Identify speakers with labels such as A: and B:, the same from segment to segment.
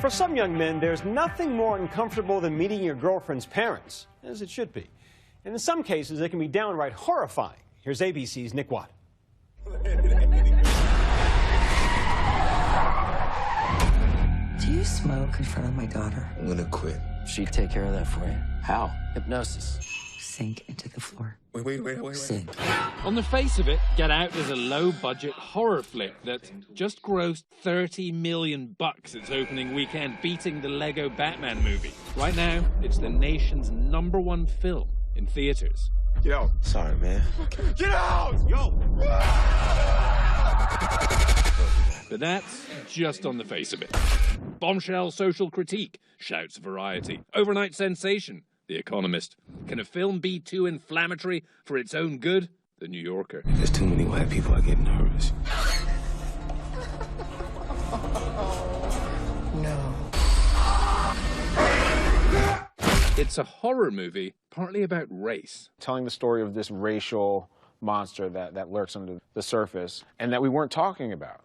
A: For some young men, there's nothing more uncomfortable than meeting your girlfriend's parents, as it should be. And in some cases, it can be downright horrifying. Here's ABC's Nick Watt.
B: Do you smoke in front of my daughter?
C: I'm gonna quit.
D: She'd take care of that for you.
C: How?
D: Hypnosis.
B: Sink into the floor.
C: Wait.
B: Sink.
E: On the face of it, Get Out is a low-budget horror flick that just grossed $30 million its opening weekend, beating the Lego Batman movie. Right now, it's the nation's #1 film in theaters.
C: Get out. Sorry, man. Get out! Yo!
E: But that's just on the face of it. Bombshell social critique, shouts Variety. Overnight sensation, The Economist. Can a film be too inflammatory for its own good? The New Yorker.
C: There's too many white people, I get nervous.
B: No.
E: It's a horror movie, partly about race.
F: Telling the story of this racial monster that lurks under the surface and that we weren't talking about.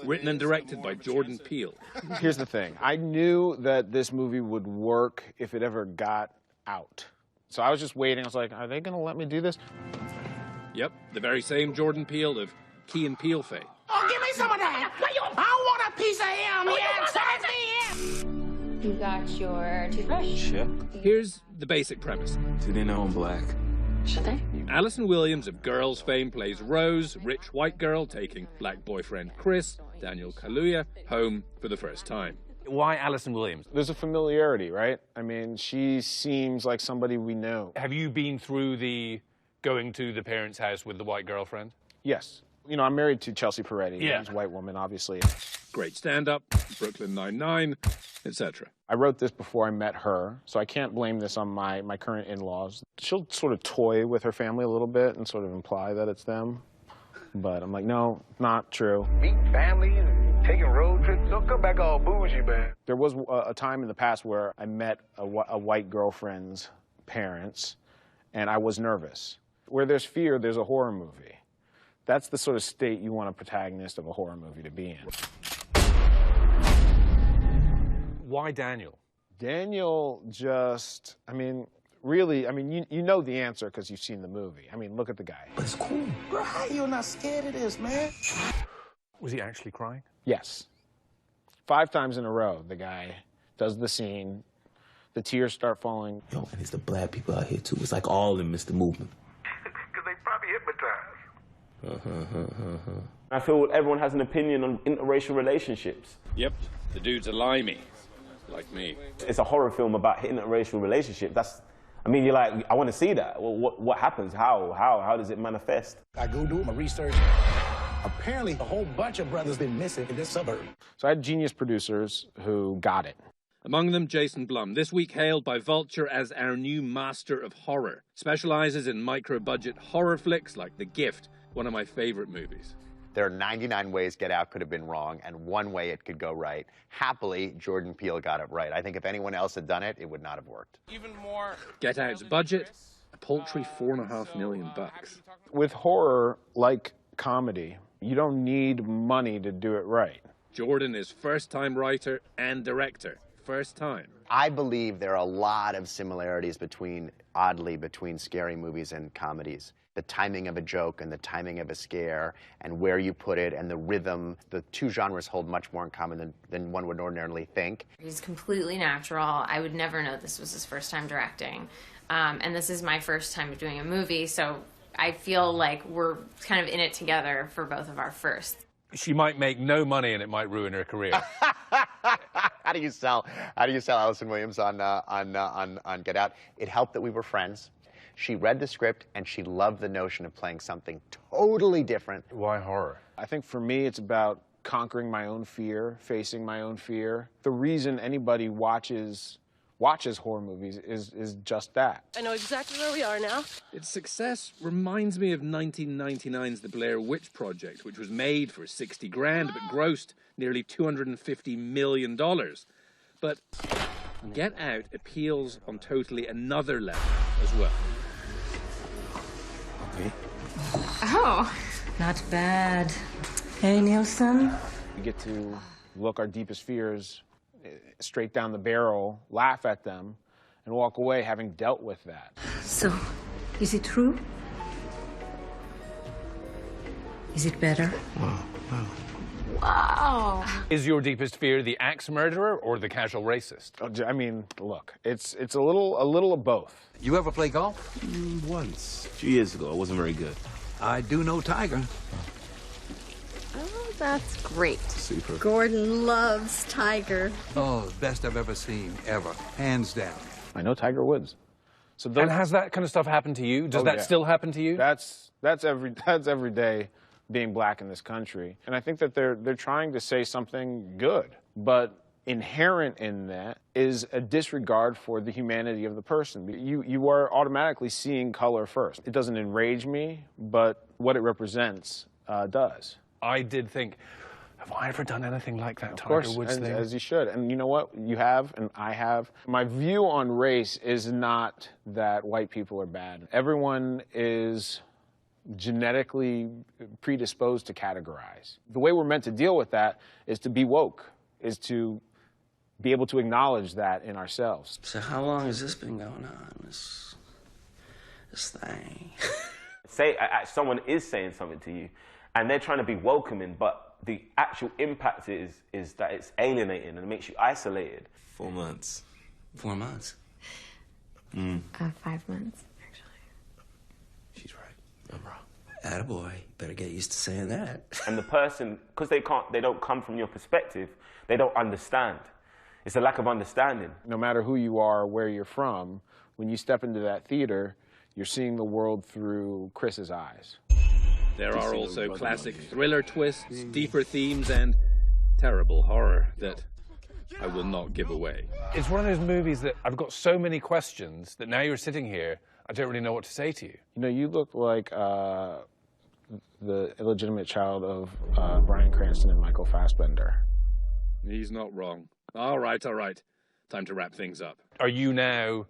E: Written and directed by Jordan Peele.
F: Here's the thing. I knew that this movie would work if it ever got out. So I was just waiting. I was like, are they going to let me do this?
E: Yep, the very same Jordan Peele of Key and Peele fame.
G: Oh, give me some of that. I want a piece of him. Yeah,
H: You got your toothbrush?
C: Yeah.
E: Here's the basic premise.
C: Do they know I'm black?
H: Should they?
E: Alison Williams of Girls fame plays Rose, rich white girl taking black boyfriend Chris, Daniel Kaluuya, home for the first time.
I: Why Alison Williams?
F: There's a familiarity, right? I mean, she seems like somebody we know.
I: Have you been through the going to the parents' house with the white girlfriend?
F: Yes. You know, I'm married to Chelsea Peretti.
I: Yeah.
F: She's a white woman, obviously.
E: Great stand-up, Brooklyn Nine-Nine, etc.
F: I wrote this before I met her, so I can't blame this on my current in-laws. She'll sort of toy with her family a little bit and sort of imply that it's them. But I'm like, no, not true.
J: Meeting family and taking road trips. Don't come back all bougie, man.
F: There was a time in the past where I met a white girlfriend's parents, and I was nervous. Where there's fear, there's a horror movie. That's the sort of state you want a protagonist of a horror movie to be in.
I: Why Daniel?
F: Daniel just, I mean, really, I mean, you know the answer because you've seen the movie. I mean, look at the guy.
J: But it's cool. Bro, how you not scared of this, man?
I: Was he actually crying?
F: Yes. 5 times in a row, the guy does the scene. The tears start falling.
C: Yo, and it's the black people out here, too. It's like all of them miss the movement.
J: Because they probably hypnotized.
K: I feel everyone has an opinion on interracial relationships.
E: Yep, the dude's a limey, like me.
K: It's a horror film about interracial relationship. I mean, you're like, I want to see that. Well, what happens? How does it manifest?
J: I go do my research. Apparently, a whole bunch of brothers been missing in this suburb.
F: So I had genius producers who got it.
E: Among them, Jason Blum, this week hailed by Vulture as our new master of horror. Specializes in micro-budget horror flicks like The Gift, one of my favorite movies.
L: There are 99 ways Get Out could have been wrong, and 1 way it could go right. Happily, Jordan Peele got it right. I think if anyone else had done it, it would not have worked.
G: Even more.
E: Get Out's budget, a paltry $4.5 million.
F: With horror, like comedy, you don't need money to do it right.
E: Jordan is first-time writer and director. First time.
L: I believe there are a lot of similarities oddly, between scary movies and comedies. The timing of a joke and the timing of a scare and where you put it and the rhythm. The 2 genres hold much more in common than one would ordinarily think.
H: He's completely natural. I would never know this was his first time directing. And this is my first time doing a movie, so I feel like we're kind of in it together for both of our firsts.
I: She might make no money and it might ruin her career.
L: How do you sell Alison Williams on Get Out? It helped that we were friends. She read the script and she loved the notion of playing something totally different.
I: Why horror?
F: I think for me, it's about conquering my own fear, facing my own fear. The reason anybody watches horror movies is just that.
G: I know exactly where we are now.
E: Its success reminds me of 1999's The Blair Witch Project, which was made for 60 grand but grossed nearly $250 million. But Get Out appeals on totally another level as well.
C: Okay.
B: Oh, not bad. Hey, Nielsen.
F: We get to look our deepest fears straight down the barrel, laugh at them, and walk away having dealt with that.
B: So, is it true? Is it better?
H: Wow.
I: Is your deepest fear the axe murderer or the casual racist?
F: I mean, look, it's a little of both.
J: You ever play golf?
C: Once. A few years ago, I wasn't very good.
J: I do know Tiger.
M: Oh, that's great.
C: Super.
M: Gordon loves Tiger.
J: Oh, best I've ever seen, ever. Hands down.
F: I know Tiger Woods. So
I: And has that kind of stuff happened to you? Does that still happen to you?
F: That's every day being black in this country. And I think that they're trying to say something good, but inherent in that is a disregard for the humanity of the person. You are automatically seeing color first. It doesn't enrage me, but what it represents does.
I: I did think, have I ever done anything like that
F: Of
I: Tiger Woods
F: course,
I: thing?
F: as you should. And you know what? You have, and I have. My view on race is not that white people are bad. Everyone is genetically predisposed to categorize. The way we're meant to deal with that is to be woke, is to be able to acknowledge that in ourselves.
D: So how long has this been going on, this thing?
K: Say someone is saying something to you, and they're trying to be welcoming, but the actual impact is that it's alienating and it makes you isolated.
C: 4 months.
D: 4 months?
H: 5 months, actually.
C: She's right. I'm wrong.
D: Attaboy. Better get used to saying that.
K: And the person, because they don't come from your perspective, they don't understand. It's a lack of understanding.
F: No matter who you are, where you're from, when you step into that theater, you're seeing the world through Chris's eyes.
E: There are also classic thriller twists, deeper themes, and terrible horror that I will not give away.
I: It's one of those movies that I've got so many questions that now you're sitting here, I don't really know what to say to you.
F: You know, you look like the illegitimate child of Bryan Cranston and Michael Fassbender.
E: He's not wrong. All right. Time to wrap things up.
I: Are you now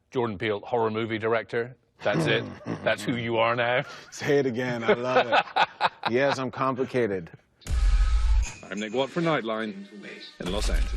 I: Jordan Peele, horror movie director? That's it? That's who you are now?
F: Say it again. I love it. Yes, I'm complicated.
E: I'm Nick Watt for Nightline in Los Angeles.